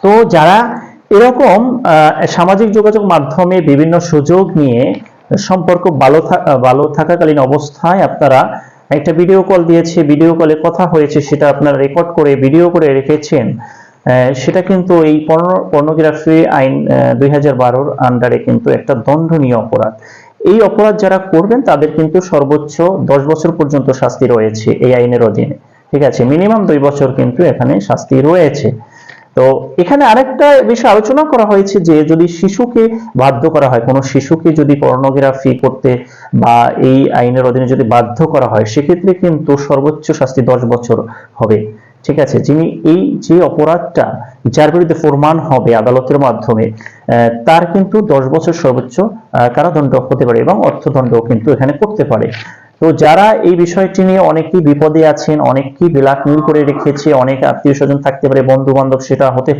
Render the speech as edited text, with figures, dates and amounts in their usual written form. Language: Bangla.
তো যারা এরকম সামাজিক যোগাযোগ মাধ্যমে বিভিন্ন সুযোগ নিয়ে সম্পর্ক ভালো থাকাকালীন অবস্থায় আপনারা একটা ভিডিও কল দিয়েছে, ভিডিও কলে কথা হয়েছে, সেটা আপনারা রেকর্ড করে ভিডিও করে রেখেছেন, সেটা কিন্তু এই পর্নোগ্রাফি আইন 2012-র আন্ডারে কিন্তু একটা দণ্ডনীয় অপরাধ। এই অপরাধ যারা করবেন তাদের কিন্তু সর্বোচ্চ 10 বছর পর্যন্ত শাস্তি রয়েছে এই আইনের অধীনে। ঠিক আছে, মিনিমাম 2 বছর কিন্তু এখানে শাস্তি রয়েছে। তো এখানে আরেকটা বিষয় আলোচনা করা হয়েছে যে যদি শিশুকে বাধ্য করা হয়, কোনো শিশুকে যদি পর্নোগ্রাফি করতে বা এই আইনের অধীনে যদি বাধ্য করা হয়, সেক্ষেত্রে কিন্তু সর্বোচ্চ শাস্তি 10 বছর হবে। ঠিক আছে, যিনি এই যে অপরাধটা যার বিরুদ্ধে প্রমাণ হবে আদালতের মাধ্যমে, তার কিন্তু 10 বছর সর্বোচ্চ কারাদণ্ড হতে পারে এবং অর্থদণ্ড কিন্তু এখানে করতে পারে। তো যারা এই বিষয়টি নিয়ে অনেকেই বিপদে আছেন, অনেকেই ব্ল্যাকমেইল করে রেখেছে, অনেক আত্মীয় স্বজন থাকতে পারে, বন্ধু বান্ধব সেটা হতে